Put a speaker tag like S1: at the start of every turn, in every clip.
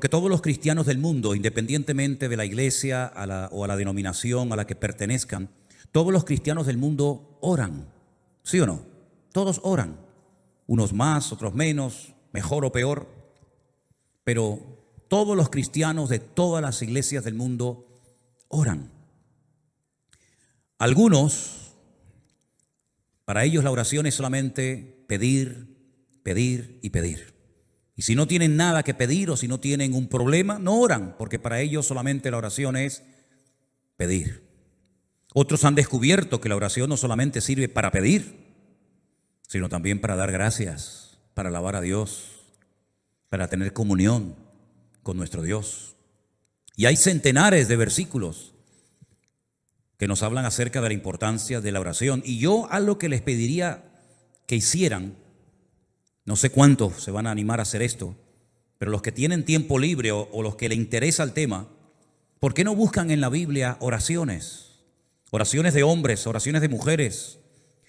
S1: Porque todos los cristianos del mundo, independientemente de la iglesia o a la denominación a la que pertenezcan, todos los cristianos del mundo oran, ¿sí o no? Todos oran, unos más, otros menos, mejor o peor, pero todos los cristianos de todas las iglesias del mundo oran. Algunos, para ellos la oración es solamente pedir, pedir y pedir. Y si no tienen nada que pedir o si no tienen un problema, no oran, porque para ellos solamente la oración es pedir. Otros han descubierto que la oración no solamente sirve para pedir, sino también para dar gracias, para alabar a Dios, para tener comunión con nuestro Dios. Y hay centenares de versículos que nos hablan acerca de la importancia de la oración. Y yo algo que les pediría que hicieran, no sé cuántos se van a animar a hacer esto, pero los que tienen tiempo libre o los que les interesa el tema, ¿por qué no buscan en la Biblia oraciones? Oraciones de hombres, oraciones de mujeres,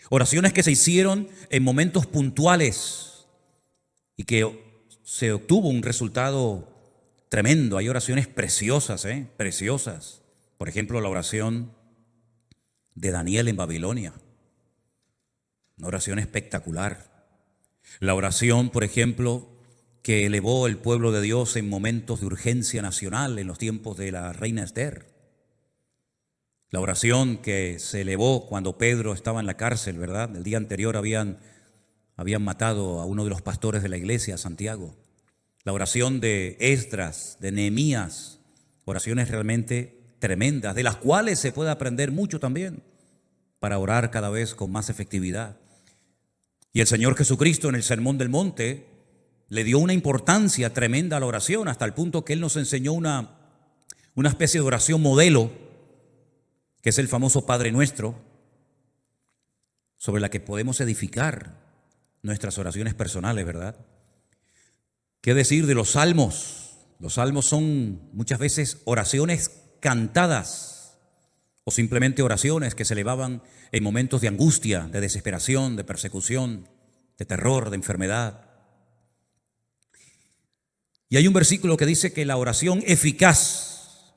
S1: oraciones que se hicieron en momentos puntuales y que se obtuvo un resultado tremendo. Hay oraciones preciosas, preciosas. Por ejemplo, la oración de Daniel en Babilonia, una oración espectacular. La oración, por ejemplo, que elevó el pueblo de Dios en momentos de urgencia nacional en los tiempos de la reina Esther. La oración que se elevó cuando Pedro estaba en la cárcel, ¿verdad? El día anterior habían matado a uno de los pastores de la iglesia, Santiago. La oración de Esdras, de Nehemías, oraciones realmente tremendas, de las cuales se puede aprender mucho también para orar cada vez con más efectividad. Y el Señor Jesucristo en el Sermón del Monte le dio una importancia tremenda a la oración, hasta el punto que Él nos enseñó una especie de oración modelo, que es el famoso Padre Nuestro, sobre la que podemos edificar nuestras oraciones personales, ¿verdad? ¿Qué decir de los salmos? Los salmos son muchas veces oraciones cantadas o simplemente oraciones que se elevaban en momentos de angustia, de desesperación, de persecución, de terror, de enfermedad. Y hay un versículo que dice que la oración eficaz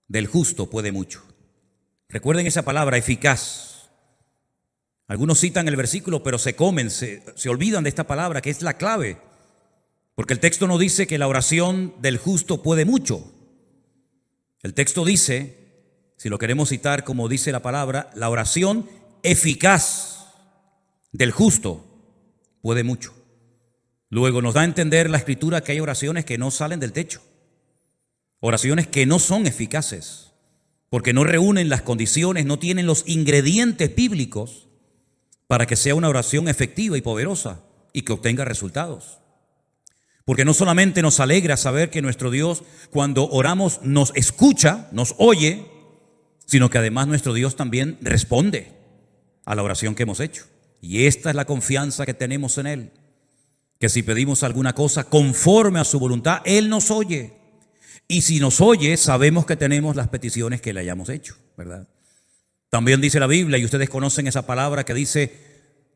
S1: del justo puede mucho. Recuerden esa palabra, eficaz. Algunos citan el versículo, pero se olvidan de esta palabra, que es la clave. Porque el texto no dice que la oración del justo puede mucho. El texto dice, si lo queremos citar como dice la palabra, la oración eficaz del justo puede mucho. Luego nos da a entender la Escritura que hay oraciones que no salen del techo. Oraciones que no son eficaces, porque no reúnen las condiciones, no tienen los ingredientes bíblicos para que sea una oración efectiva y poderosa y que obtenga resultados. Porque no solamente nos alegra saber que nuestro Dios, cuando oramos, nos escucha, nos oye, sino que además nuestro Dios también responde a la oración que hemos hecho. Y esta es la confianza que tenemos en Él, que si pedimos alguna cosa conforme a su voluntad, Él nos oye. Y si nos oye, sabemos que tenemos las peticiones que le hayamos hecho, ¿verdad? También dice la Biblia, y ustedes conocen esa palabra que dice,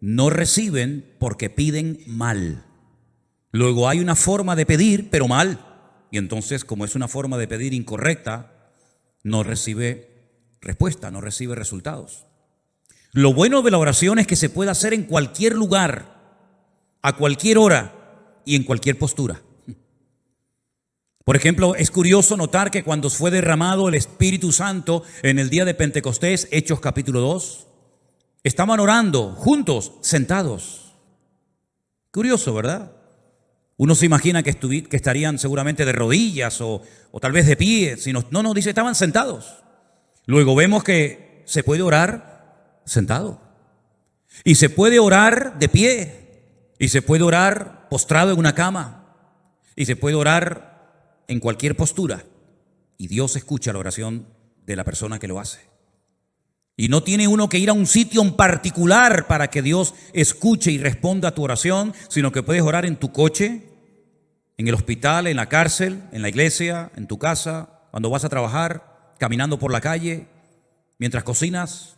S1: no reciben porque piden mal. Luego hay una forma de pedir, pero mal. Y entonces, como es una forma de pedir incorrecta, no recibe respuesta, no recibe resultados. Lo bueno de la oración es que se puede hacer en cualquier lugar, a cualquier hora y en cualquier postura. Por ejemplo, es curioso notar que cuando fue derramado el Espíritu Santo en el día de Pentecostés, Hechos capítulo 2, estaban orando juntos, sentados. Curioso, ¿verdad? Uno se imagina que estarían seguramente de rodillas o tal vez de pie. No, dice estaban sentados. Luego vemos que se puede orar sentado. Y se puede orar de pie. Y se puede orar postrado en una cama. Y se puede orar en cualquier postura. Y Dios escucha la oración de la persona que lo hace. Y no tiene uno que ir a un sitio en particular para que Dios escuche y responda a tu oración, sino que puedes orar en tu coche, en el hospital, en la cárcel, en la iglesia, en tu casa, cuando vas a trabajar, caminando por la calle, mientras cocinas.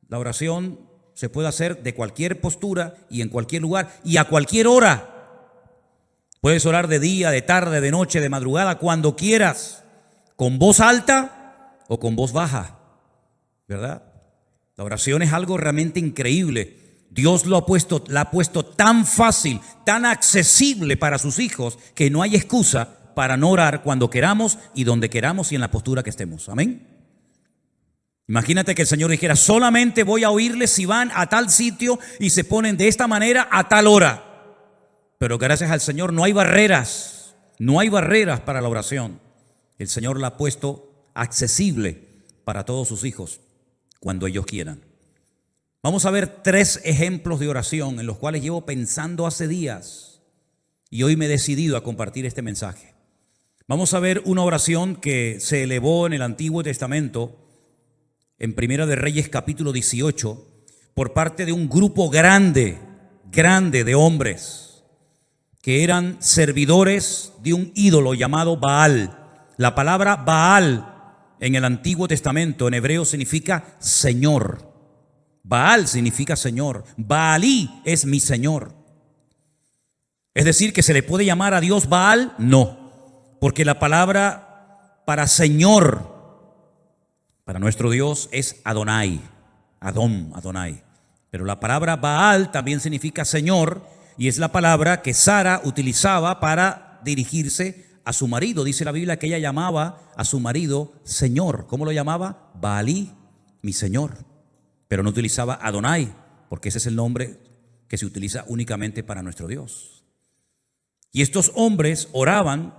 S1: La oración se puede hacer de cualquier postura y en cualquier lugar y a cualquier hora, Puedes orar de día, de tarde, de noche, de madrugada, cuando quieras, con voz alta o con voz baja, ¿verdad? La oración es algo realmente increíble. Dios la ha puesto tan fácil, tan accesible para sus hijos, que no hay excusa para no orar cuando queramos y donde queramos y en la postura que estemos. Amén. Imagínate que el Señor dijera: solamente voy a oírles si van a tal sitio y se ponen de esta manera a tal hora. Pero gracias al Señor no hay barreras para la oración. El Señor la ha puesto accesible para todos sus hijos cuando ellos quieran. Vamos a ver 3 ejemplos de oración en los cuales llevo pensando hace días y hoy me he decidido a compartir este mensaje. Vamos a ver una oración que se elevó en el Antiguo Testamento, en Primera de Reyes capítulo 18, por parte de un grupo grande de hombres que eran servidores de un ídolo llamado Baal. La palabra Baal en el Antiguo Testamento en hebreo significa Señor. Baal significa Señor. Baalí es mi Señor. Es decir, que se le puede llamar a Dios Baal, no, porque la palabra para Señor para nuestro Dios es Adonai, Adonai. Pero la palabra Baal también significa Señor y es la palabra que Sara utilizaba para dirigirse a su marido. Dice la Biblia que ella llamaba a su marido Señor. ¿Cómo lo llamaba? Baalí, mi Señor. Pero no utilizaba Adonai, porque ese es el nombre que se utiliza únicamente para nuestro Dios. Y estos hombres oraban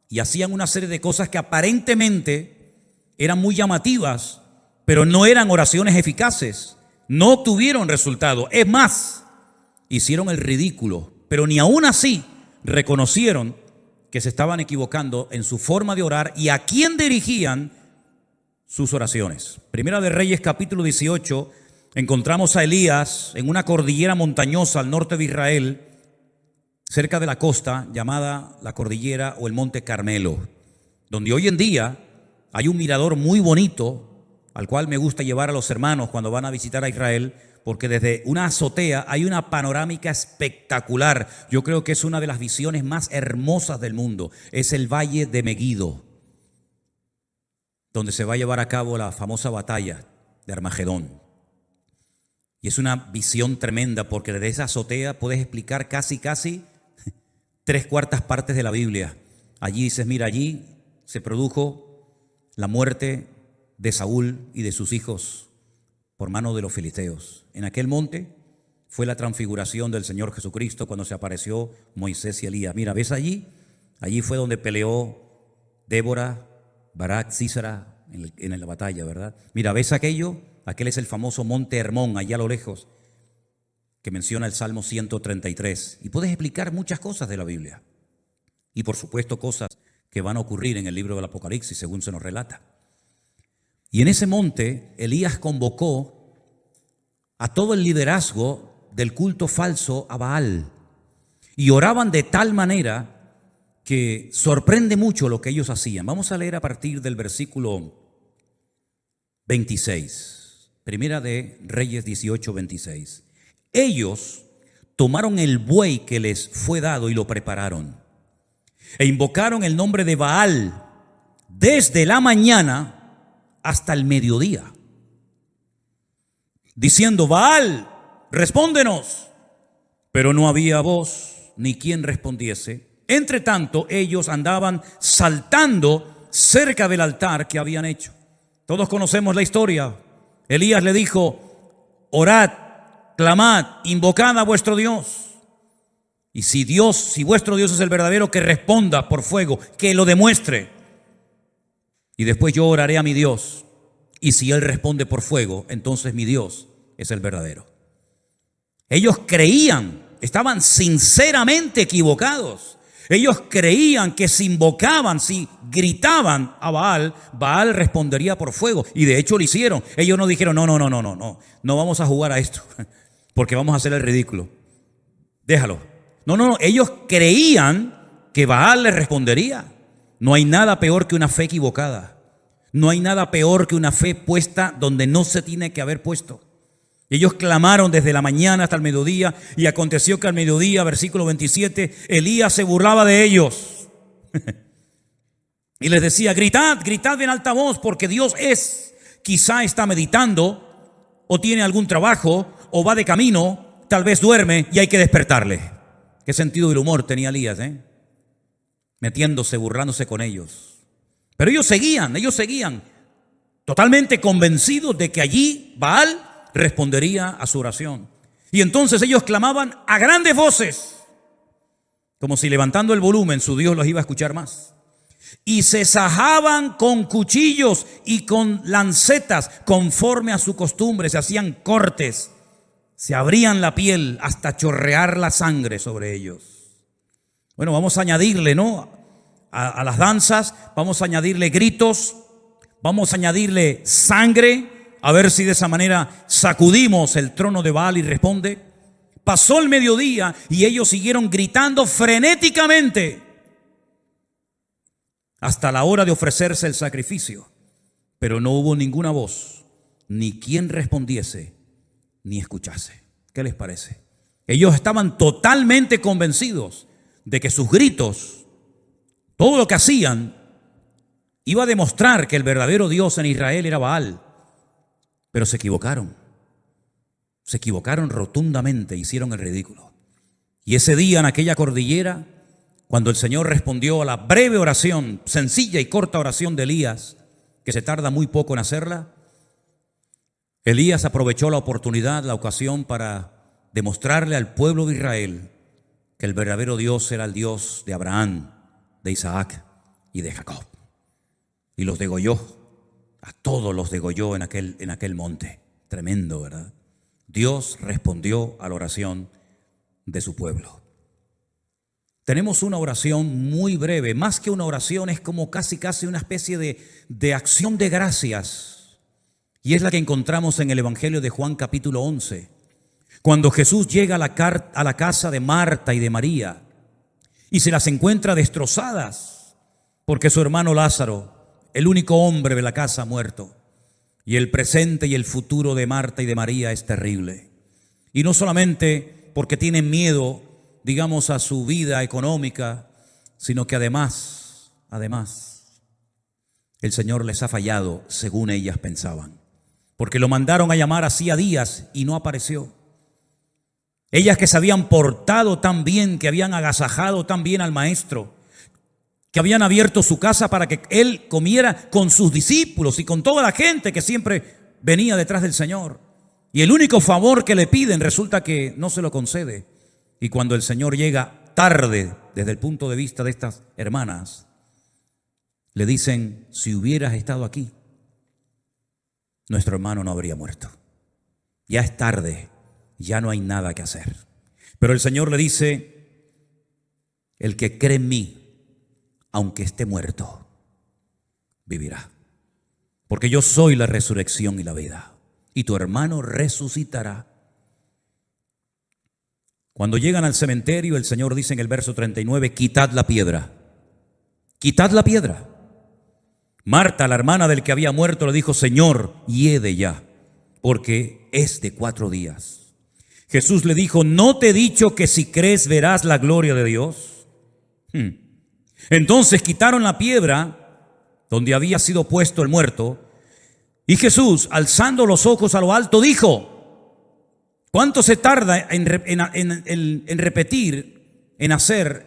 S1: y hacían una serie de cosas que aparentemente eran muy llamativas, pero no eran oraciones eficaces. No obtuvieron resultado. Es más, hicieron el ridículo, pero ni aún así reconocieron que se estaban equivocando en su forma de orar y a quién dirigían sus oraciones. Primera de Reyes capítulo 18, encontramos a Elías en una cordillera montañosa al norte de Israel, cerca de la costa llamada la cordillera o el monte Carmelo, donde hoy en día hay un mirador muy bonito al cual me gusta llevar a los hermanos cuando van a visitar a Israel, porque desde una azotea hay una panorámica espectacular. Yo creo que es una de las visiones más hermosas del mundo. Es el Valle de Meguido, donde se va a llevar a cabo la famosa batalla de Armagedón. Y es una visión tremenda, porque desde esa azotea puedes explicar casi 3/4 partes de la Biblia. Allí dices: mira, allí se produjo la muerte de Saúl y de sus hijos por mano de los filisteos. En aquel monte fue la transfiguración del Señor Jesucristo cuando se apareció Moisés y Elías. Mira, ¿ves allí? Allí fue donde peleó Débora, Barak, Sísara en la batalla, ¿verdad? Mira, ¿ves aquello? Aquel es el famoso monte Hermón, allá a lo lejos, que menciona el Salmo 133. Y puedes explicar muchas cosas de la Biblia. Y por supuesto cosas que van a ocurrir en el libro del Apocalipsis, según se nos relata. Y en ese monte, Elías convocó a todo el liderazgo del culto falso a Baal. Y oraban de tal manera que sorprende mucho lo que ellos hacían. Vamos a leer a partir del versículo 26. Primera de Reyes 18, 26. Ellos tomaron el buey que les fue dado y lo prepararon. E invocaron el nombre de Baal desde la mañana hasta el mediodía, diciendo: Baal, respóndenos. Pero no había voz ni quien respondiese. Entre tanto, ellos andaban saltando cerca del altar que habían hecho. Todos conocemos la historia. Elías le dijo: orad, clamad, invocad a vuestro Dios. Y si vuestro Dios es el verdadero, que responda por fuego, que lo demuestre. Y después yo oraré a mi Dios. Y si Él responde por fuego, entonces mi Dios es el verdadero. Ellos creían, estaban sinceramente equivocados. Ellos creían que si invocaban, si gritaban a Baal, Baal respondería por fuego. Y de hecho lo hicieron. Ellos no dijeron: no vamos a jugar a esto, porque vamos a hacer el ridículo. Déjalo. No, ellos creían que Baal les respondería. No hay nada peor que una fe equivocada. No hay nada peor que una fe puesta donde no se tiene que haber puesto. Ellos clamaron desde la mañana hasta el mediodía, y aconteció que al mediodía, versículo 27, Elías se burlaba de ellos y les decía: gritad, gritad en alta voz, porque Dios quizá está meditando, o tiene algún trabajo, o va de camino, tal vez duerme y hay que despertarle. Qué sentido del humor tenía Elías, metiéndose, burlándose con ellos. Pero ellos seguían totalmente convencidos de que allí Baal respondería a su oración. Y entonces ellos clamaban a grandes voces, como si levantando el volumen su Dios los iba a escuchar más. Y se sajaban con cuchillos y con lancetas, conforme a su costumbre. Se hacían cortes, se abrían la piel hasta chorrear la sangre sobre ellos. Bueno, vamos a añadirle, a las danzas, vamos a añadirle gritos, vamos a añadirle sangre, a ver si de esa manera sacudimos el trono de Baal y responde. Pasó el mediodía y ellos siguieron gritando frenéticamente hasta la hora de ofrecerse el sacrificio. Pero no hubo ninguna voz, ni quien respondiese, ni escuchase. ¿Qué les parece? Ellos estaban totalmente convencidos de que sus gritos, todo lo que hacían, iba a demostrar que el verdadero Dios en Israel era Baal. Pero se equivocaron rotundamente, hicieron el ridículo. Y ese día en aquella cordillera, cuando el Señor respondió a la breve oración, sencilla y corta oración de Elías, que se tarda muy poco en hacerla, Elías aprovechó la oportunidad, la ocasión, para demostrarle al pueblo de Israel que el verdadero Dios era el Dios de Abraham, de Isaac y de Jacob. Y los degolló, a todos los degolló en aquel monte. Tremendo, ¿verdad? Dios respondió a la oración de su pueblo. Tenemos una oración muy breve, más que una oración, es como casi una especie de acción de gracias. Y es la que encontramos en el Evangelio de Juan capítulo 11. Cuando Jesús llega a la casa de Marta y de María y se las encuentra destrozadas porque su hermano Lázaro, el único hombre de la casa, ha muerto. Y el presente y el futuro de Marta y de María es terrible. Y no solamente porque tienen miedo, digamos, a su vida económica, sino que además, el Señor les ha fallado según ellas pensaban. Porque lo mandaron a llamar hacía días y no apareció. Ellas que se habían portado tan bien, que habían agasajado tan bien al Maestro, que habían abierto su casa para que Él comiera con sus discípulos y con toda la gente que siempre venía detrás del Señor. Y el único favor que le piden resulta que no se lo concede. Y cuando el Señor llega tarde, desde el punto de vista de estas hermanas, le dicen: si hubieras estado aquí, nuestro hermano no habría muerto. Ya es tarde, ya no hay nada que hacer. Pero el Señor le dice: el que cree en mí, aunque esté muerto, vivirá. Porque yo soy la resurrección y la vida. Y tu hermano resucitará. Cuando llegan al cementerio, el Señor dice en el verso 39, quitad la piedra. Quitad la piedra. Marta, la hermana del que había muerto, le dijo: Señor, hiede ya, porque es de 4 días. Jesús le dijo: ¿no te he dicho que si crees verás la gloria de Dios? Entonces quitaron la piedra donde había sido puesto el muerto, y Jesús, alzando los ojos a lo alto, dijo: ¿cuánto se tarda en repetir, en hacer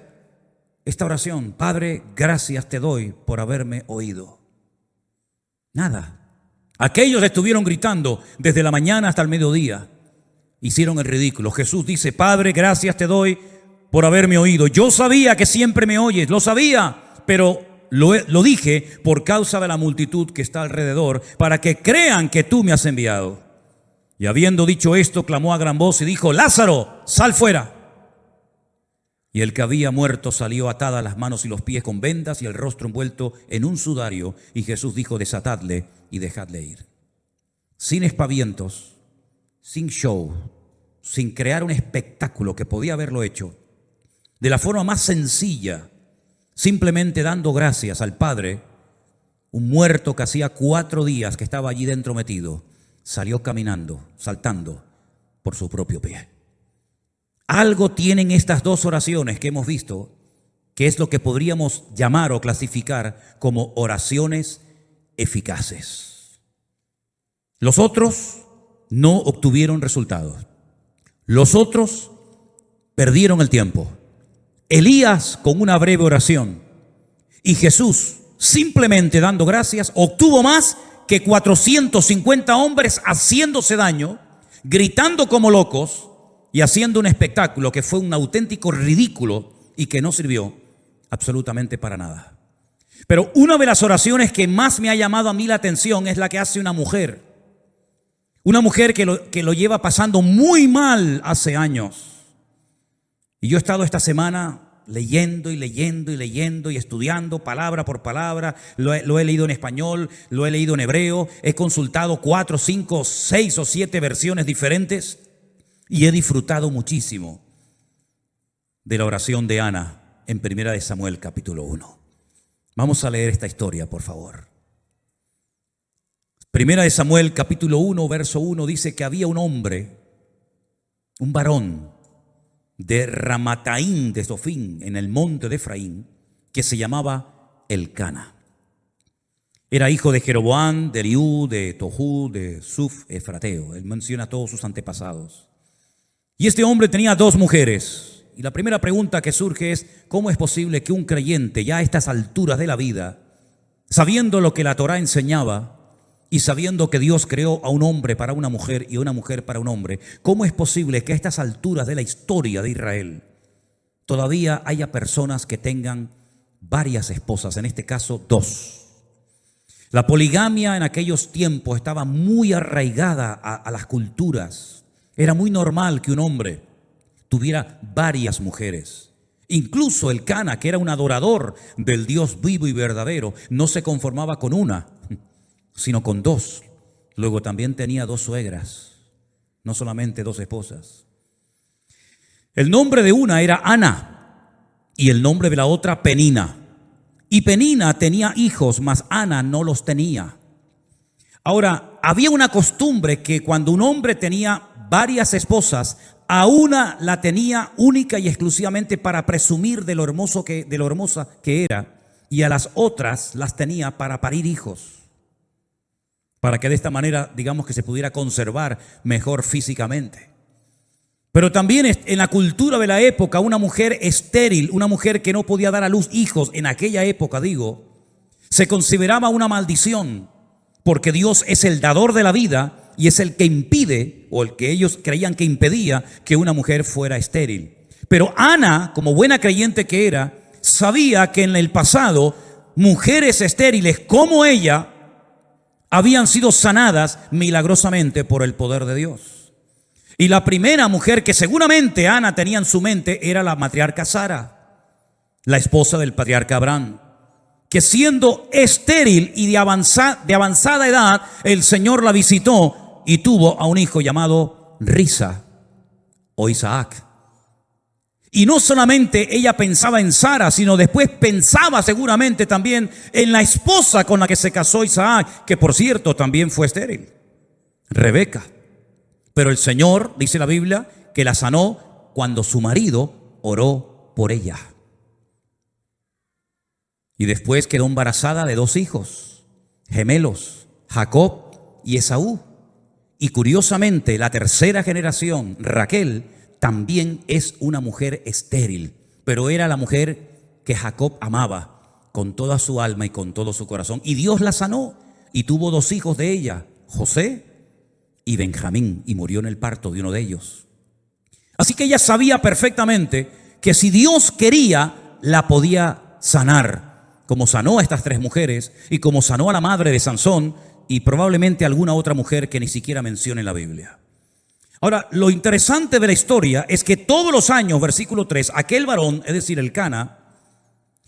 S1: esta oración? Padre, gracias te doy por haberme oído. Nada. Aquellos estuvieron gritando desde la mañana hasta el mediodía. Hicieron el ridículo. Jesús dice: Padre, gracias te doy por haberme oído. Yo sabía que siempre me oyes, lo sabía, pero lo dije por causa de la multitud que está alrededor, para que crean que tú me has enviado. Y habiendo dicho esto, clamó a gran voz y dijo: Lázaro, sal fuera. Y el que había muerto salió, atadas las manos y los pies con vendas y el rostro envuelto en un sudario. Y Jesús dijo: desatadle y dejadle ir. Sin espavientos, sin show, sin crear un espectáculo que podía haberlo hecho, de la forma más sencilla, simplemente dando gracias al Padre, un muerto que hacía 4 días que estaba allí dentro metido, salió caminando, saltando por su propio pie. Algo tienen estas dos oraciones que hemos visto, que es lo que podríamos llamar o clasificar como oraciones eficaces. Los otros no obtuvieron resultados. Los otros perdieron el tiempo. Elías con una breve oración y Jesús simplemente dando gracias obtuvo más que 450 hombres haciéndose daño, gritando como locos y haciendo un espectáculo que fue un auténtico ridículo y que no sirvió absolutamente para nada. Pero una de las oraciones que más me ha llamado a mí la atención es la que hace una mujer que lo lleva pasando muy mal hace años. Y yo he estado esta semana leyendo y estudiando palabra por palabra. Lo he leído en español, lo he leído en hebreo, he consultado 4, 5, 6 o 7 versiones diferentes y he disfrutado muchísimo de la oración de Ana en 1 Samuel capítulo 1. Vamos a leer esta historia, por favor. 1 Samuel capítulo 1, verso 1 dice que había un hombre, un varón de Ramataim de Sofín, en el monte de Efraín, que se llamaba Elcana. Era hijo de Jeroboam, de Eliú, de Tohu, de Suf, Efrateo. Él menciona a todos sus antepasados. Y este hombre tenía 2 mujeres. Y la primera pregunta que surge es, ¿cómo es posible que un creyente ya a estas alturas de la vida, sabiendo lo que la Torá enseñaba y sabiendo que Dios creó a un hombre para una mujer y a una mujer para un hombre, cómo es posible que a estas alturas de la historia de Israel todavía haya personas que tengan varias esposas, en este caso 2? La poligamia en aquellos tiempos estaba muy arraigada a las culturas. Era muy normal que un hombre tuviera varias mujeres. Incluso Elcana, que era un adorador del Dios vivo y verdadero, no se conformaba con una, sino con 2. Luego también tenía 2 suegras, no solamente 2 esposas. El nombre de una era Ana y el nombre de la otra Penina. Y Penina tenía hijos, mas Ana no los tenía. Ahora, había una costumbre que cuando un hombre tenía varias esposas, a una la tenía única y exclusivamente para presumir de lo hermosa que era, y a las otras las tenía para parir hijos, para que de esta manera, digamos, que se pudiera conservar mejor físicamente. Pero también en la cultura de la época, una mujer estéril, una mujer que no podía dar a luz hijos, en aquella época, se consideraba una maldición, porque Dios es el dador de la vida y es el que impide, o el que ellos creían que impedía, que una mujer fuera estéril. Pero Ana, como buena creyente que era, sabía que en el pasado mujeres estériles como ella habían sido sanadas milagrosamente por el poder de Dios. Y la primera mujer que seguramente Ana tenía en su mente era la matriarca Sara, la esposa del patriarca Abraham, que siendo estéril y de avanzada edad, el Señor la visitó y tuvo a un hijo llamado Risa o Isaac. Y no solamente ella pensaba en Sara, sino después pensaba seguramente también en la esposa con la que se casó Isaac, que por cierto también fue estéril, Rebeca. Pero el Señor, dice la Biblia, que la sanó cuando su marido oró por ella. Y después quedó embarazada de 2 hijos, gemelos, Jacob y Esaú. Y curiosamente, la tercera generación, Raquel, también es una mujer estéril, pero era la mujer que Jacob amaba con toda su alma y con todo su corazón. Y Dios la sanó y tuvo 2 hijos de ella, José y Benjamín, y murió en el parto de uno de ellos. Así que ella sabía perfectamente que si Dios quería, la podía sanar, como sanó a estas 3 mujeres y como sanó a la madre de Sansón y probablemente alguna otra mujer que ni siquiera menciona en la Biblia. Ahora, lo interesante de la historia es que todos los años, versículo 3, aquel varón, es decir, Elcana,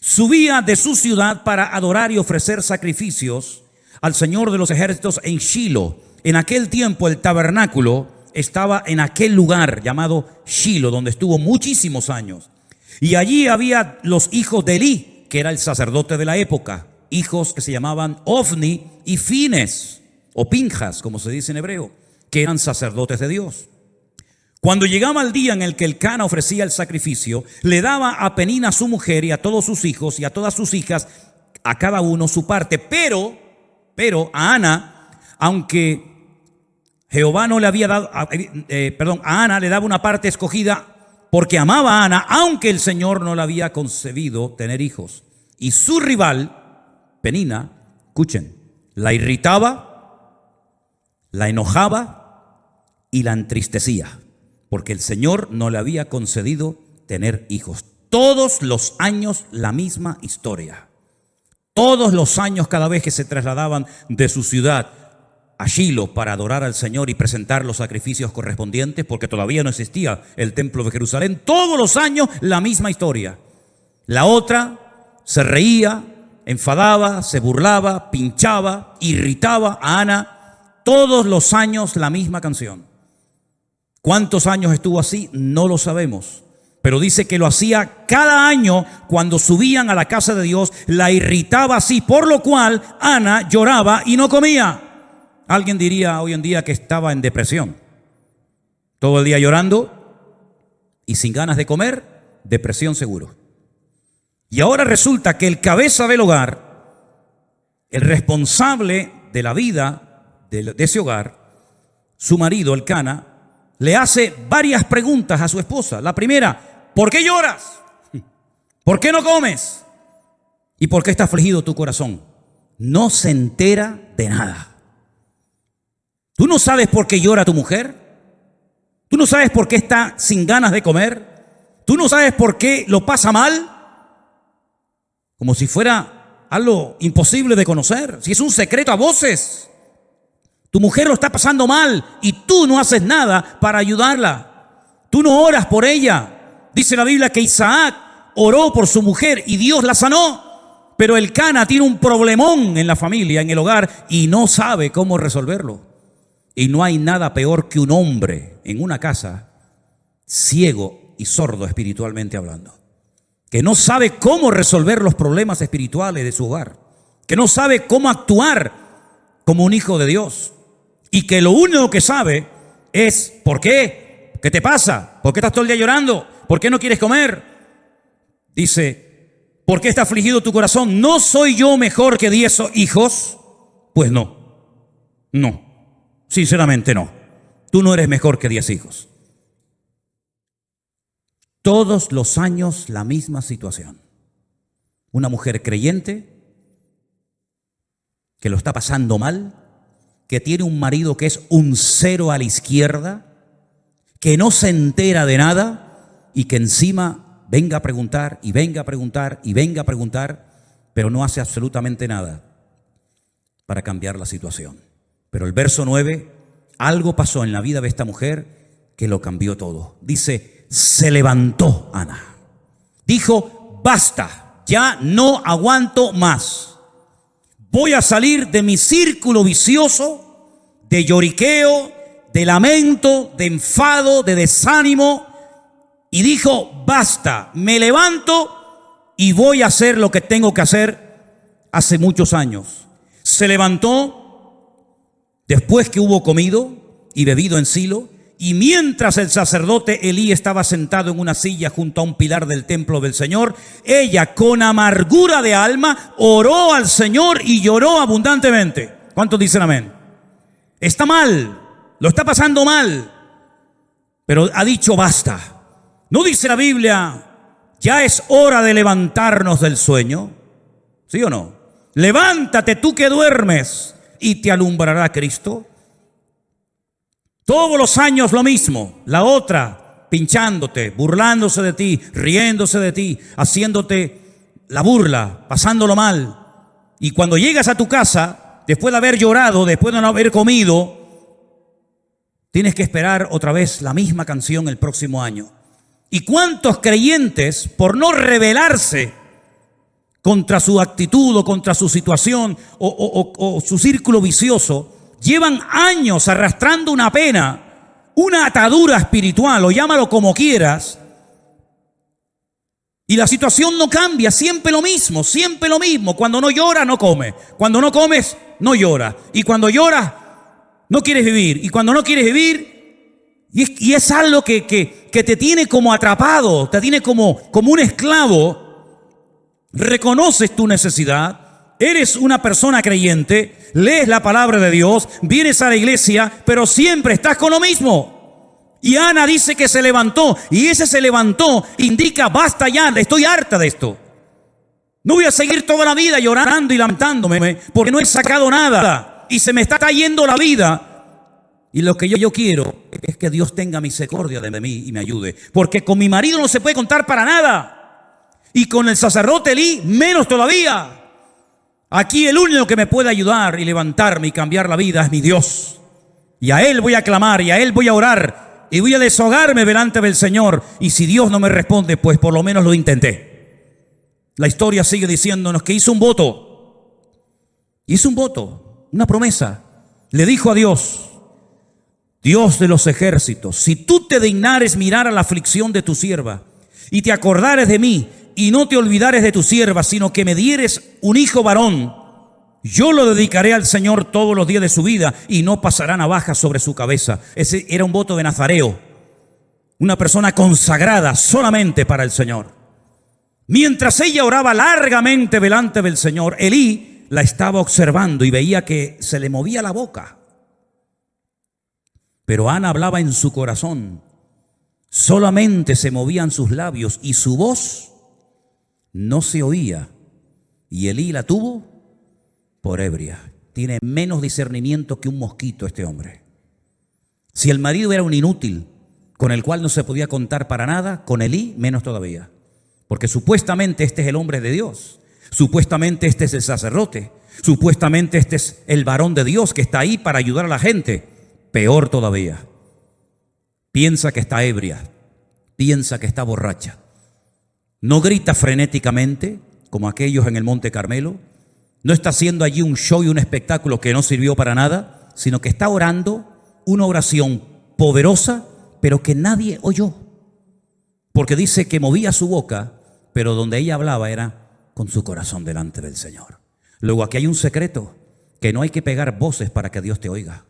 S1: subía de su ciudad para adorar y ofrecer sacrificios al Señor de los ejércitos en Shilo. En aquel tiempo el tabernáculo estaba en aquel lugar llamado Shilo, donde estuvo muchísimos años. Y allí había los hijos de Elí, que era el sacerdote de la época, hijos que se llamaban Ofni y Fines, o Pinjas, como se dice en hebreo, que eran sacerdotes de Dios. Cuando llegaba el día en el que el Cana ofrecía el sacrificio, le daba a Penina su mujer y a todos sus hijos y a todas sus hijas, a cada uno su parte. Pero a Ana, aunque Jehová no le había dado, a Ana le daba una parte escogida porque amaba a Ana, aunque el Señor no le había concebido tener hijos. Y su rival, Penina, escuchen, la irritaba, la enojaba y la entristecía, porque el Señor no le había concedido tener hijos. Todos los años la misma historia. Todos los años, cada vez que se trasladaban de su ciudad a Shilo para adorar al Señor y presentar los sacrificios correspondientes, porque todavía no existía el templo de Jerusalén, todos los años la misma historia. La otra se reía, enfadaba, se burlaba, pinchaba, irritaba a Ana. Todos los años la misma canción. ¿Cuántos años estuvo así? No lo sabemos. Pero dice que lo hacía cada año cuando subían a la casa de Dios, la irritaba así, por lo cual Ana lloraba y no comía. Alguien diría hoy en día que estaba en depresión. Todo el día llorando y sin ganas de comer, depresión seguro. Y ahora resulta que el cabeza del hogar, el responsable de la vida de ese hogar, su marido, el Cana, le hace varias preguntas a su esposa. La primera, ¿por qué lloras? ¿Por qué no comes? ¿Y por qué está afligido tu corazón? No se entera de nada. ¿Tú no sabes por qué llora tu mujer? ¿Tú no sabes por qué está sin ganas de comer? ¿Tú no sabes por qué lo pasa mal? Como si fuera algo imposible de conocer, si es un secreto a voces. Tu mujer lo está pasando mal y tú no haces nada para ayudarla. Tú no oras por ella. Dice la Biblia que Isaac oró por su mujer y Dios la sanó. Pero el Cana tiene un problemón en la familia, en el hogar, y no sabe cómo resolverlo. Y no hay nada peor que un hombre en una casa ciego y sordo espiritualmente hablando, que no sabe cómo resolver los problemas espirituales de su hogar, que no sabe cómo actuar como un hijo de Dios, y que lo único que sabe es ¿por qué? ¿Qué te pasa? ¿Por qué estás todo el día llorando? ¿Por qué no quieres comer? Dice, ¿por qué está afligido tu corazón? ¿No soy yo mejor que 10 hijos? Pues no, sinceramente no. Tú no eres mejor que 10 hijos. Todos los años la misma situación. Una mujer creyente que lo está pasando mal, que tiene un marido que es un cero a la izquierda, que no se entera de nada y que encima venga a preguntar y venga a preguntar y venga a preguntar, pero no hace absolutamente nada para cambiar la situación. Pero el verso 9, algo pasó en la vida de esta mujer que lo cambió todo. Dice, se levantó Ana. Dijo, basta, ya no aguanto más. Voy a salir de mi círculo vicioso de lloriqueo, de lamento, de enfado, de desánimo. Y dijo, basta, me levanto y voy a hacer lo que tengo que hacer hace muchos años. Se levantó después que hubo comido y bebido en Silo. Y mientras el sacerdote Elí estaba sentado en una silla junto a un pilar del templo del Señor, ella con amargura de alma oró al Señor y lloró abundantemente. ¿Cuántos dicen amén? Está mal, lo está pasando mal, pero ha dicho basta. ¿No dice la Biblia, ya es hora de levantarnos del sueño? ¿Sí o no? Levántate tú que duermes y te alumbrará Cristo. Todos los años lo mismo, la otra pinchándote, burlándose de ti, riéndose de ti, haciéndote la burla, pasándolo mal. Y cuando llegas a tu casa, después de haber llorado, después de no haber comido, tienes que esperar otra vez la misma canción el próximo año. ¿Y cuántos creyentes, por no rebelarse contra su actitud o contra su situación o su círculo vicioso, llevan años arrastrando una pena, una atadura espiritual, o llámalo como quieras, y la situación no cambia, siempre lo mismo, siempre lo mismo. Cuando no llora, no come. Cuando no comes, no llora. Y cuando lloras, no quieres vivir. Y cuando no quieres vivir, Y es algo que te tiene como atrapado, te tiene como un esclavo. Reconoces tu necesidad, eres una persona creyente, lees la palabra de Dios, vienes a la iglesia, pero siempre estás con lo mismo. Y Ana dice que se levantó, y ese se levantó indica: basta ya, estoy harta de esto. No voy a seguir toda la vida llorando y lamentándome porque no he sacado nada y se me está cayendo la vida. Y lo que yo quiero es que Dios tenga misericordia de mí y me ayude, porque con mi marido no se puede contar para nada, y con el sacerdote Elí menos todavía. Aquí el único que me puede ayudar y levantarme y cambiar la vida es mi Dios, y a Él voy a clamar y a Él voy a orar y voy a deshogarme delante del Señor. Y si Dios no me responde, pues por lo menos lo intenté. La historia sigue diciéndonos que hizo un voto, una promesa. Le dijo a Dios: Dios de los ejércitos, si tú te dignares mirar a la aflicción de tu sierva y te acordares de mí y no te olvidares de tu sierva, sino que me dieres un hijo varón, yo lo dedicaré al Señor todos los días de su vida y no pasará navaja sobre su cabeza. Ese era un voto de nazareo, una persona consagrada solamente para el Señor. Mientras ella oraba largamente delante del Señor, Elí la estaba observando y veía que se le movía la boca. Pero Ana hablaba en su corazón, solamente se movían sus labios y su voz no se oía. Y Elí la tuvo por ebria. Tiene menos discernimiento que un mosquito este hombre. Si el marido era un inútil con el cual no se podía contar para nada, con Elí menos todavía. Porque supuestamente este es el hombre de Dios, supuestamente este es el sacerdote, supuestamente este es el varón de Dios que está ahí para ayudar a la gente. Peor todavía, piensa que está ebria, piensa que está borracha. No grita frenéticamente como aquellos en el Monte Carmelo. No está haciendo allí un show y un espectáculo que no sirvió para nada, sino que está orando una oración poderosa, pero que nadie oyó. Porque dice que movía su boca, pero donde ella hablaba era con su corazón delante del Señor. Luego aquí hay un secreto, que no hay que pegar voces para que Dios te oiga.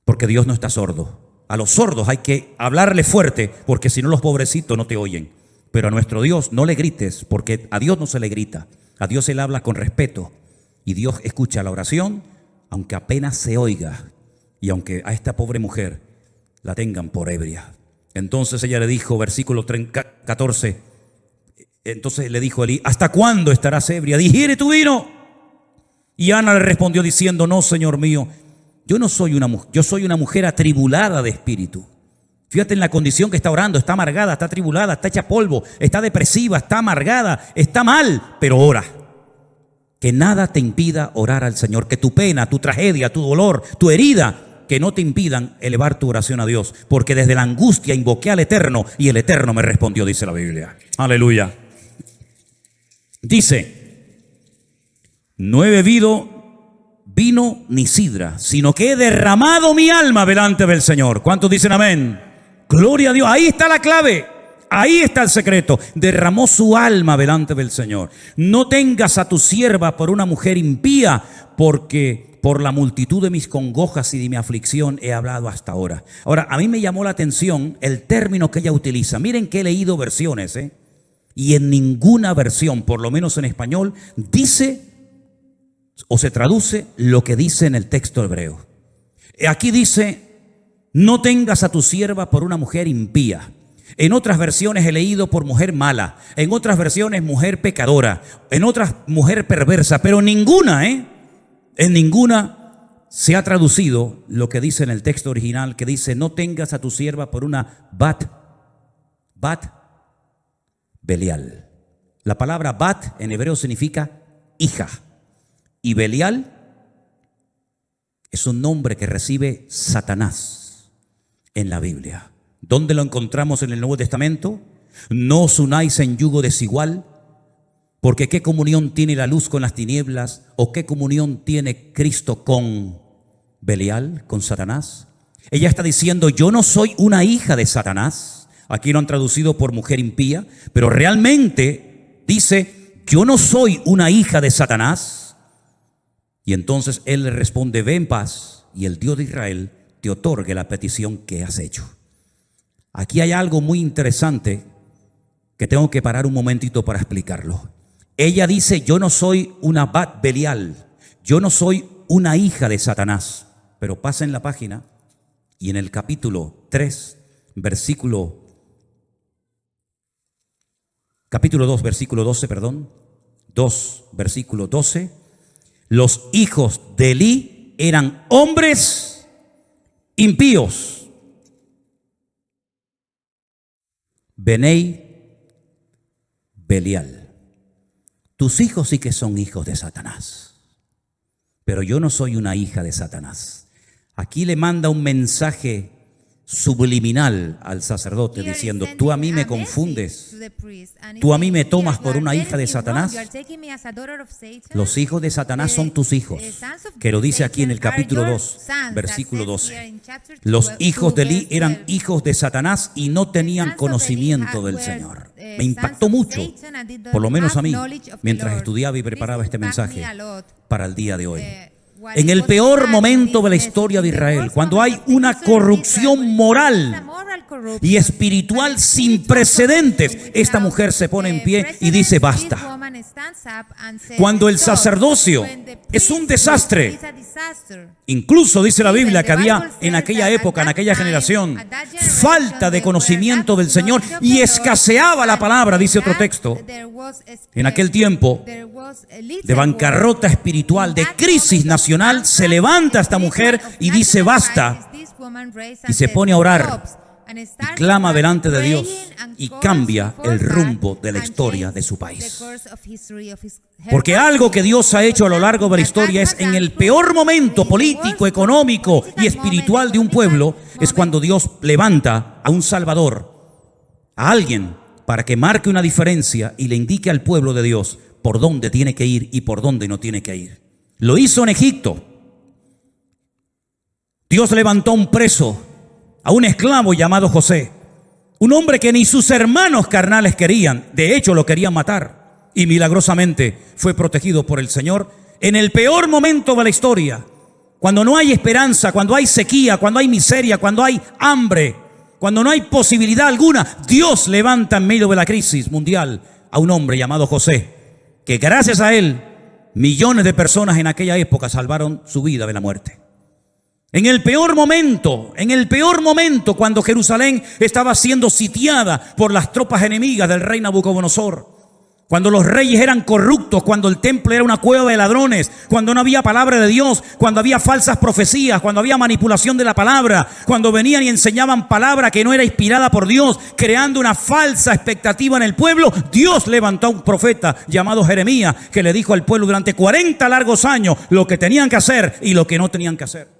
S1: Porque Dios no está sordo. A los sordos hay que hablarle fuerte, porque si no los pobrecitos no te oyen. Pero a nuestro Dios no le grites, porque a Dios no se le grita. A Dios se le habla con respeto. Y Dios escucha la oración, aunque apenas se oiga. Y aunque a esta pobre mujer la tengan por ebria. Entonces ella le dijo, versículo 14, entonces le dijo Elí: ¿hasta cuándo estarás ebria? Digiere tu vino. Y Ana le respondió diciendo: no, Señor mío, yo soy una mujer atribulada de espíritu. Fíjate en la condición que está orando. Está amargada, está atribulada, está hecha polvo, está depresiva, está amargada, está mal, pero ora. Que nada te impida orar al Señor. Que tu pena, tu tragedia, tu dolor, tu herida, que no te impidan elevar tu oración a Dios. Porque desde la angustia invoqué al Eterno y el Eterno me respondió, dice la Biblia. Aleluya. Dice: no he bebido vino ni sidra, sino que he derramado mi alma delante del Señor. ¿Cuántos dicen amén? Gloria a Dios. Ahí está la clave, ahí está el secreto. Derramó su alma delante del Señor. No tengas a tu sierva por una mujer impía, porque por la multitud de mis congojas y de mi aflicción he hablado hasta ahora. Ahora, a mí me llamó la atención el término que ella utiliza. Miren que he leído versiones, y en ninguna versión, por lo menos en español, dice o se traduce lo que dice en el texto hebreo. Aquí dice: no tengas a tu sierva por una mujer impía. En otras versiones he leído por mujer mala, en otras versiones mujer pecadora, en otras mujer perversa, pero en ninguna se ha traducido lo que dice en el texto original, que dice: no tengas a tu sierva por una bat Belial. La palabra bat en hebreo significa hija. Y Belial es un nombre que recibe Satanás en la Biblia. ¿Dónde lo encontramos en el Nuevo Testamento? No os unáis en yugo desigual, porque ¿qué comunión tiene la luz con las tinieblas? ¿O qué comunión tiene Cristo con Belial, con Satanás? Ella está diciendo: yo no soy una hija de Satanás. Aquí lo han traducido por mujer impía, pero realmente dice: yo no soy una hija de Satanás. Y entonces él le responde: ve en paz, y el Dios de Israel te otorgue la petición que has hecho. Aquí hay algo muy interesante que tengo que parar un momentito para explicarlo. Ella dice, yo no soy una Bat Belial, yo no soy una hija de Satanás. Pero pasen la página y en el capítulo 3, capítulo 2, versículo 12, 2, versículo 12, los hijos de Elí eran hombres impíos. Benei Belial. Tus hijos sí que son hijos de Satanás, pero yo no soy una hija de Satanás. Aquí le manda un mensaje subliminal al sacerdote diciendo, tú a mí me confundes, tú a mí me tomas por una hija de Satanás. Los hijos de Satanás son tus hijos, que lo dice aquí en el capítulo 2, versículo 12. Los hijos de Elí eran hijos de Satanás y no tenían conocimiento del Señor. Me impactó mucho, por lo menos a mí, mientras estudiaba y preparaba este mensaje para el día de hoy. En el peor momento de la historia de Israel, cuando hay una corrupción moral y espiritual sin precedentes, esta mujer se pone en pie y dice basta. Cuando el sacerdocio es un desastre, incluso dice la Biblia que había en aquella época, en aquella generación, falta de conocimiento del Señor y escaseaba la palabra, dice otro texto. En aquel tiempo de bancarrota espiritual, de crisis nacional, se levanta esta mujer y dice basta, y se pone a orar y clama delante de Dios y cambia el rumbo de la historia de su país. Porque algo que Dios ha hecho a lo largo de la historia es, en el peor momento político, económico y espiritual de un pueblo, es cuando Dios levanta a un Salvador, a alguien para que marque una diferencia y le indique al pueblo de Dios por dónde tiene que ir y por dónde no tiene que ir. Lo hizo en Egipto. Dios levantó a un preso, a un esclavo llamado José, un hombre que ni sus hermanos carnales querían, de hecho lo querían matar, y milagrosamente fue protegido por el Señor en el peor momento de la historia, cuando no hay esperanza, cuando hay sequía, cuando hay miseria, cuando hay hambre, cuando no hay posibilidad alguna. Dios levanta en medio de la crisis mundial a un hombre llamado José, que gracias a él millones de personas en aquella época salvaron su vida de la muerte. En el peor momento, cuando Jerusalén estaba siendo sitiada por las tropas enemigas del rey Nabucodonosor, cuando los reyes eran corruptos, cuando el templo era una cueva de ladrones, cuando no había palabra de Dios, cuando había falsas profecías, cuando había manipulación de la palabra, cuando venían y enseñaban palabra que no era inspirada por Dios, creando una falsa expectativa en el pueblo, Dios levantó a un profeta llamado Jeremías, que le dijo al pueblo durante 40 largos años lo que tenían que hacer y lo que no tenían que hacer.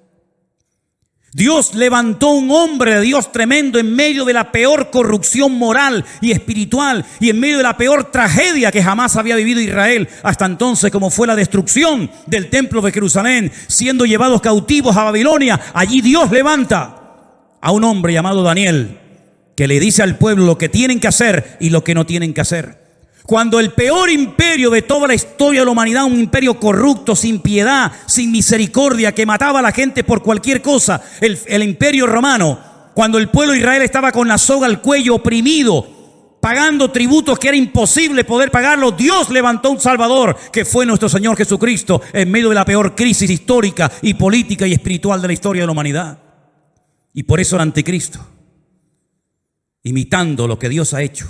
S1: Dios levantó un hombre de Dios tremendo en medio de la peor corrupción moral y espiritual y en medio de la peor tragedia que jamás había vivido Israel hasta entonces, como fue la destrucción del templo de Jerusalén, siendo llevados cautivos a Babilonia. Allí Dios levanta a un hombre llamado Daniel, que le dice al pueblo lo que tienen que hacer y lo que no tienen que hacer. Cuando el peor imperio de toda la historia de la humanidad, un imperio corrupto, sin piedad, sin misericordia, que mataba a la gente por cualquier cosa, el imperio romano, cuando el pueblo de Israel estaba con la soga al cuello, oprimido, pagando tributos que era imposible poder pagarlos, Dios levantó un Salvador, que fue nuestro Señor Jesucristo, en medio de la peor crisis histórica y política y espiritual de la historia de la humanidad. Y por eso el anticristo, imitando lo que Dios ha hecho,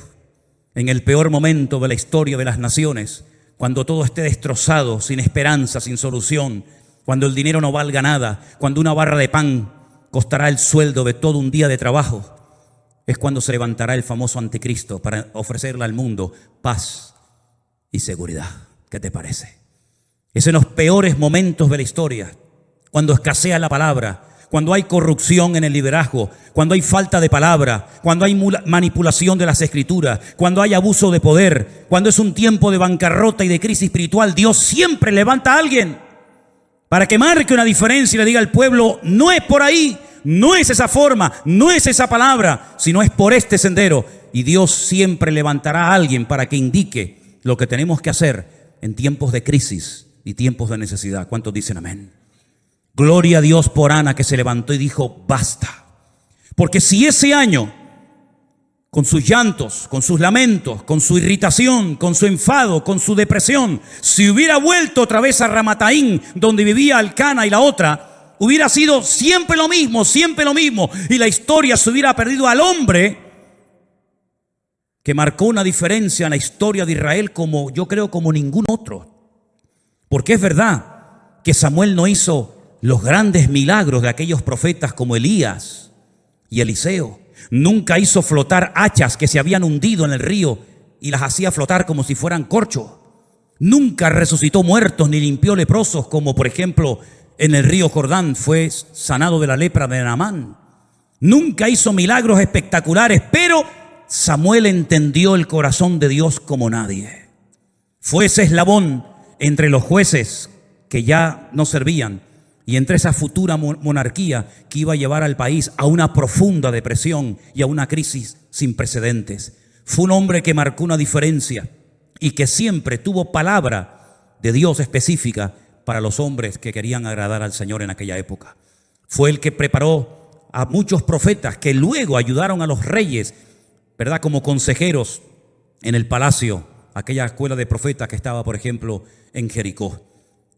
S1: en el peor momento de la historia de las naciones, cuando todo esté destrozado, sin esperanza, sin solución, cuando el dinero no valga nada, cuando una barra de pan costará el sueldo de todo un día de trabajo, es cuando se levantará el famoso anticristo para ofrecerle al mundo paz y seguridad. ¿Qué te parece? Es en los peores momentos de la historia, cuando escasea la palabra, cuando hay corrupción en el liderazgo, cuando hay falta de palabra, cuando hay manipulación de las escrituras, cuando hay abuso de poder, cuando es un tiempo de bancarrota y de crisis espiritual, Dios siempre levanta a alguien para que marque una diferencia y le diga al pueblo, no es por ahí, no es esa forma, no es esa palabra, sino es por este sendero. Y Dios siempre levantará a alguien para que indique lo que tenemos que hacer en tiempos de crisis y tiempos de necesidad. ¿Cuántos dicen amén? Gloria a Dios por Ana, que se levantó y dijo, basta. Porque si ese año, con sus llantos, con sus lamentos, con su irritación, con su enfado, con su depresión, si hubiera vuelto otra vez a Ramataín, donde vivía Elcana y la otra, hubiera sido siempre lo mismo, y la historia se hubiera perdido al hombre que marcó una diferencia en la historia de Israel como yo creo como ningún otro. Porque es verdad que Samuel no hizo los grandes milagros de aquellos profetas como Elías y Eliseo. Nunca hizo flotar hachas que se habían hundido en el río y las hacía flotar como si fueran corcho. Nunca resucitó muertos ni limpió leprosos, como por ejemplo en el río Jordán fue sanado de la lepra de Naamán. Nunca hizo milagros espectaculares, pero Samuel entendió el corazón de Dios como nadie. Fue ese eslabón entre los jueces que ya no servían y entre esa futura monarquía que iba a llevar al país a una profunda depresión y a una crisis sin precedentes. Fue un hombre que marcó una diferencia y que siempre tuvo palabra de Dios específica para los hombres que querían agradar al Señor en aquella época. Fue el que preparó a muchos profetas que luego ayudaron a los reyes, ¿verdad?, como consejeros en el palacio, aquella escuela de profetas que estaba, por ejemplo, en Jericó.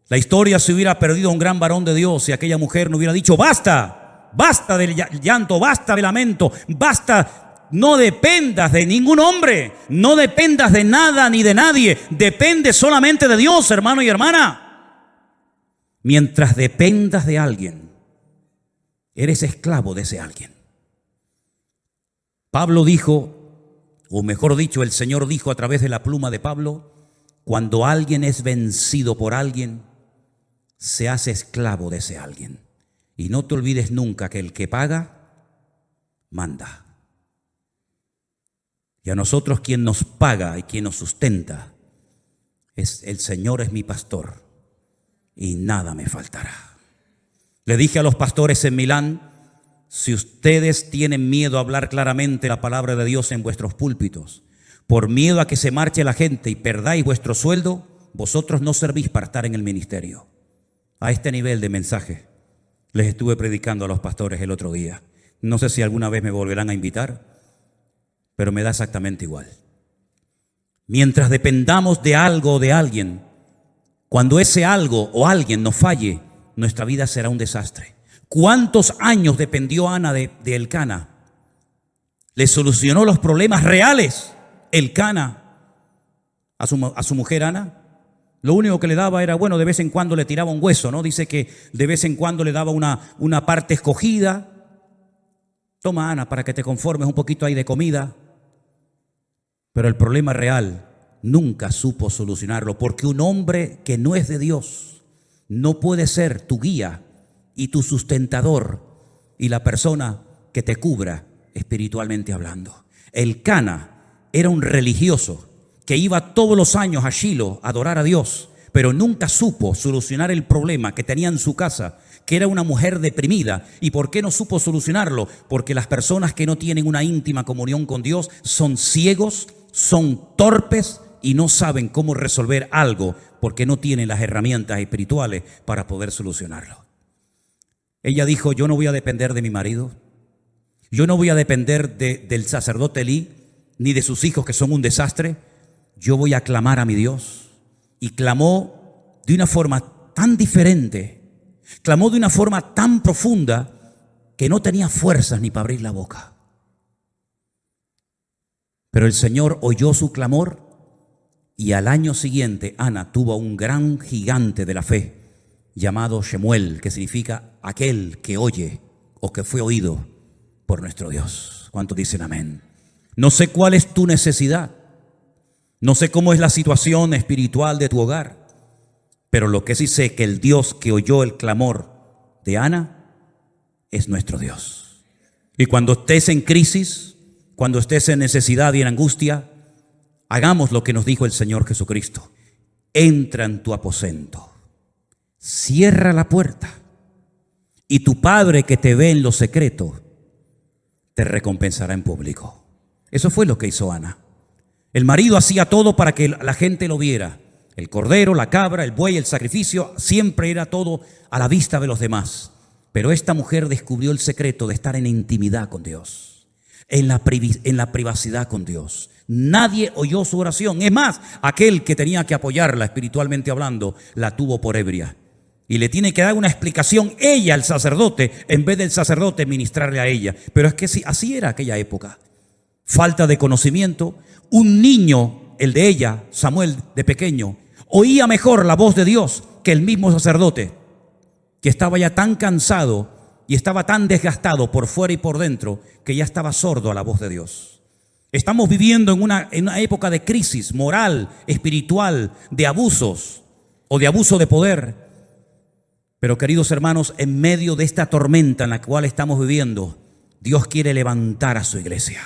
S1: La historia se hubiera perdido un gran varón de Dios si aquella mujer no hubiera dicho, basta, basta del llanto, basta del lamento, basta, no dependas de ningún hombre, no dependas de nada ni de nadie, depende solamente de Dios, hermano y hermana. Mientras dependas de alguien, eres esclavo de ese alguien. Pablo dijo, o mejor dicho, el Señor dijo a través de la pluma de Pablo, cuando alguien es vencido por alguien, se hace esclavo de ese alguien. Y no te olvides nunca que el que paga, manda. Y a nosotros quien nos paga y quien nos sustenta es el Señor, es mi pastor y nada me faltará. Le dije a los pastores en Milán, si ustedes tienen miedo a hablar claramente la palabra de Dios en vuestros púlpitos, por miedo a que se marche la gente y perdáis vuestro sueldo, vosotros no servís para estar en el ministerio. A este nivel de mensaje les estuve predicando a los pastores el otro día. No sé si alguna vez me volverán a invitar, pero me da exactamente igual. Mientras dependamos de algo o de alguien, cuando ese algo o alguien nos falle, nuestra vida será un desastre. ¿Cuántos años dependió Ana de Elcana? Le solucionó los problemas reales Elcana a su mujer Ana. Lo único que le daba era, bueno, de vez en cuando le tiraba un hueso, ¿no? Dice que de vez en cuando le daba una parte escogida. Toma, Ana, para que te conformes un poquito ahí de comida. Pero el problema real nunca supo solucionarlo, porque un hombre que no es de Dios no puede ser tu guía y tu sustentador y la persona que te cubra espiritualmente hablando. Elcana era un religioso que iba todos los años a Shilo a adorar a Dios, pero nunca supo solucionar el problema que tenía en su casa, que era una mujer deprimida. ¿Y por qué no supo solucionarlo? Porque las personas que no tienen una íntima comunión con Dios son ciegos, son torpes y no saben cómo resolver algo porque no tienen las herramientas espirituales para poder solucionarlo. Ella dijo, yo no voy a depender de mi marido, yo no voy a depender del sacerdote Elí, ni de sus hijos que son un desastre. Yo voy a clamar a mi Dios. Y clamó de una forma tan diferente, clamó de una forma tan profunda que no tenía fuerzas ni para abrir la boca. Pero el Señor oyó su clamor y al año siguiente Ana tuvo un gran gigante de la fe llamado Shemuel, que significa aquel que oye o que fue oído por nuestro Dios. ¿Cuántos dicen amén? No sé cuál es tu necesidad, no sé cómo es la situación espiritual de tu hogar, pero lo que sí sé que el Dios que oyó el clamor de Ana es nuestro Dios. Y cuando estés en crisis, cuando estés en necesidad y en angustia, hagamos lo que nos dijo el Señor Jesucristo. Entra en tu aposento, cierra la puerta y tu Padre que te ve en lo secreto te recompensará en público. Eso fue lo que hizo Ana. El marido hacía todo para que la gente lo viera. El cordero, la cabra, el buey, el sacrificio, siempre era todo a la vista de los demás. Pero esta mujer descubrió el secreto de estar en intimidad con Dios, en la privacidad con Dios. Nadie oyó su oración. Es más, aquel que tenía que apoyarla espiritualmente hablando, la tuvo por ebria. Y le tiene que dar una explicación ella al sacerdote, en vez del sacerdote ministrarle a ella. Pero es que sí, así era aquella época. Falta de conocimiento. Un niño, el de ella, Samuel, de pequeño, oía mejor la voz de Dios que el mismo sacerdote, que estaba ya tan cansado y estaba tan desgastado por fuera y por dentro, que ya estaba sordo a la voz de Dios. Estamos viviendo en una época de crisis moral, espiritual, de abusos o de abuso de poder. Pero queridos hermanos, en medio de esta tormenta en la cual estamos viviendo, Dios quiere levantar a su iglesia.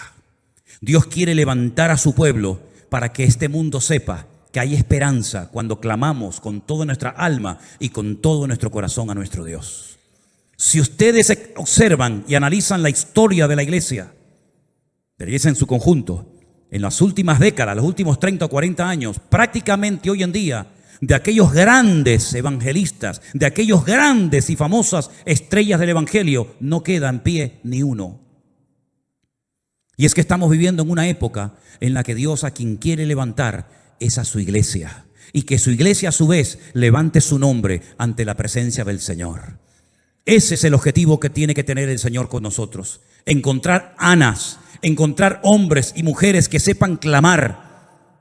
S1: Dios quiere levantar a su pueblo para que este mundo sepa que hay esperanza cuando clamamos con toda nuestra alma y con todo nuestro corazón a nuestro Dios. Si ustedes observan y analizan la historia de la iglesia en su conjunto, en las últimas décadas, los últimos 30 o 40 años, prácticamente hoy en día, de aquellos grandes evangelistas, de aquellos grandes y famosas estrellas del evangelio, no queda en pie ni uno. Y es que estamos viviendo en una época en la que Dios, a quien quiere levantar, es a su iglesia, y que su iglesia a su vez levante su nombre ante la presencia del Señor. Ese es el objetivo que tiene que tener el Señor con nosotros: encontrar Anas, encontrar hombres y mujeres que sepan clamar.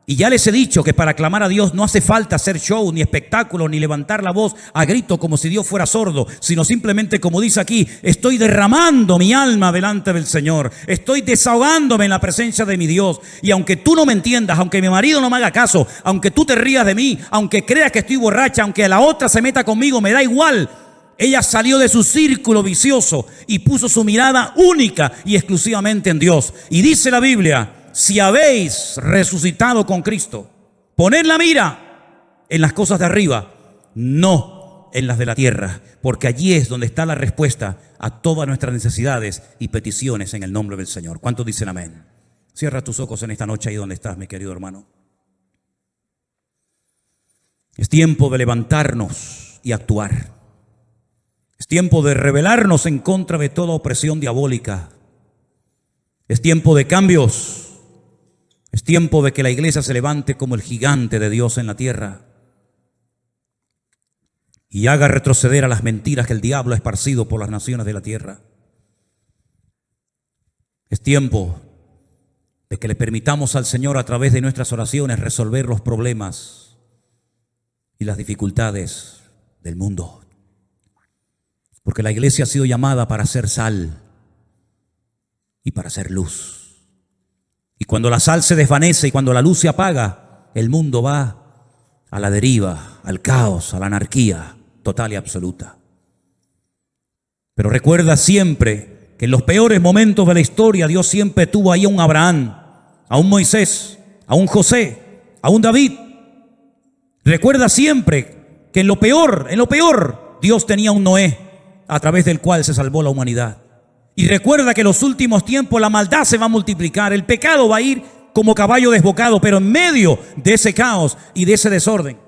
S1: Y ya les he dicho que para clamar a Dios no hace falta hacer show, ni espectáculo, ni levantar la voz a grito como si Dios fuera sordo, sino simplemente, como dice aquí, estoy derramando mi alma delante del Señor, estoy desahogándome en la presencia de mi Dios. Y aunque tú no me entiendas, aunque mi marido no me haga caso, aunque tú te rías de mí, aunque creas que estoy borracha, aunque la otra se meta conmigo, me da igual. Ella salió de su círculo vicioso y puso su mirada única y exclusivamente en Dios. Y dice la Biblia: si habéis resucitado con Cristo, poned la mira en las cosas de arriba, no en las de la tierra, porque allí es donde está la respuesta a todas nuestras necesidades y peticiones en el nombre del Señor. ¿Cuántos dicen amén? Cierra tus ojos en esta noche ahí donde estás, mi querido hermano. Es tiempo de levantarnos y actuar. Es tiempo de rebelarnos en contra de toda opresión diabólica. Es tiempo de cambios. Es tiempo de que la iglesia se levante como el gigante de Dios en la tierra y haga retroceder a las mentiras que el diablo ha esparcido por las naciones de la tierra. Es tiempo de que le permitamos al Señor, a través de nuestras oraciones, resolver los problemas y las dificultades del mundo. Porque la iglesia ha sido llamada para ser sal y para ser luz. Y cuando la sal se desvanece y cuando la luz se apaga, el mundo va a la deriva, al caos, a la anarquía total y absoluta. Pero recuerda siempre que en los peores momentos de la historia, Dios siempre tuvo ahí a un Abraham, a un Moisés, a un José, a un David. Recuerda siempre que en lo peor, Dios tenía un Noé, a través del cual se salvó la humanidad. Y recuerda que en los últimos tiempos la maldad se va a multiplicar, el pecado va a ir como caballo desbocado, pero en medio de ese caos y de ese desorden,